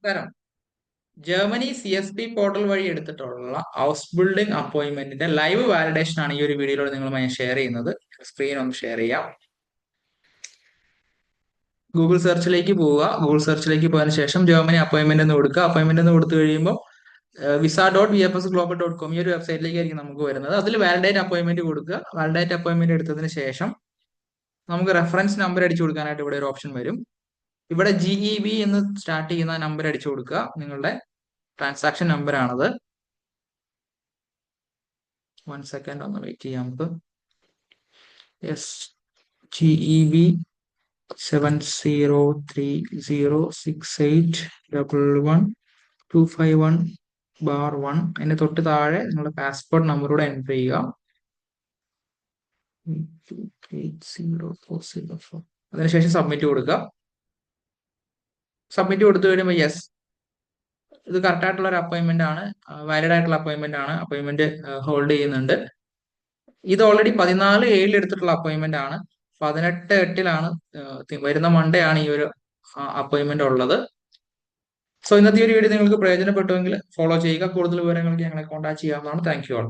നമസ്കാരം. Germany CSP portal വഴി എടുത്തിട്ടുള്ള ഹൗസ് ബിൽഡിംഗ് അപ്പോയിന്റ്മെന്റിന്റെ ലൈവ് വാലിഡേഷൻ ആണ് ഈ ഒരു വീഡിയോയിലൂടെ നിങ്ങളുമായി ഷെയർ ചെയ്യുന്നത്. സ്ക്രീൻ ഒന്ന് ഷെയർ ചെയ്യാം. ഗൂഗിൾ സെർച്ചിലേക്ക് പോവുക. ഗൂഗിൾ സെർച്ചിലേക്ക് പോയതിനു ശേഷം ജർമ്മനി അപ്പോയിന്റ്മെന്റ് എന്ന് കൊടുക്കുക. അപ്പോയിന്റ്മെന്റ് എന്ന് കൊടുത്തു കഴിയുമ്പോൾ visa.vfsglobal.com ഈ ഒരു വെബ്സൈറ്റിലേക്കായിരിക്കും നമുക്ക് വരുന്നത്. അതിൽ വാലിഡേറ്റ് അപ്പോയിന്റ്മെന്റ് കൊടുക്കുക. വാലിഡേറ്റ് അപ്പോയിന്റ്മെന്റ് എടുത്തതിന് ശേഷം നമുക്ക് റെഫറൻസ് നമ്പർ അടിച്ചു കൊടുക്കാനായിട്ട് ഇവിടെ ഒരു ഓപ്ഷൻ വരും. ഇവിടെ GEB എന്ന് സ്റ്റാർട്ട് ചെയ്യുന്ന നമ്പർ അടിച്ചു കൊടുക്കുക. നിങ്ങളുടെ ട്രാൻസാക്ഷൻ നമ്പർ ആണത്. 1 സെക്കൻഡ് ഒന്ന് വെയിറ്റ് ചെയ്യാം നമുക്ക്. യെസ്, GEB 70306811251251 അതിന്റെ തൊട്ട് താഴെ നിങ്ങളുടെ പാസ്പോർട്ട് നമ്പറൂടെ എൻ്റർ ചെയ്യുക. അതിനുശേഷം സബ്മിറ്റ് കൊടുക്കുക. സബ്മിറ്റ് കൊടുത്തു കഴിയുമ്പോൾ യെസ്, ഇത് കറക്റ്റ് ആയിട്ടുള്ള ഒരു അപ്പോയിന്റ്മെന്റ് ആണ്, വാലിഡ് ആയിട്ടുള്ള അപ്പോയിന്റ്മെന്റ് ആണ്. അപ്പോയിന്റ്മെന്റ് ഹോൾഡ് ചെയ്യുന്നുണ്ട്. ഇത് ഓൾറെഡി 14/7 എടുത്തിട്ടുള്ള അപ്പോയിന്റ്മെന്റ് ആണ്. 18/8 വരുന്ന മൺഡേ ആണ് ഈ ഒരു അപ്പോയിന്റ്മെന്റ് ഉള്ളത്. സോ ഇന്നത്തെ ഒരു വീഡിയോ നിങ്ങൾക്ക് പ്രയോജനപ്പെട്ടുവെങ്കിൽ ഫോളോ ചെയ്യുക. കൂടുതൽ വിവരങ്ങൾക്ക് ഞങ്ങളെ കോൺടാക്ട് ചെയ്യാവുന്നതാണ്. Thank you all.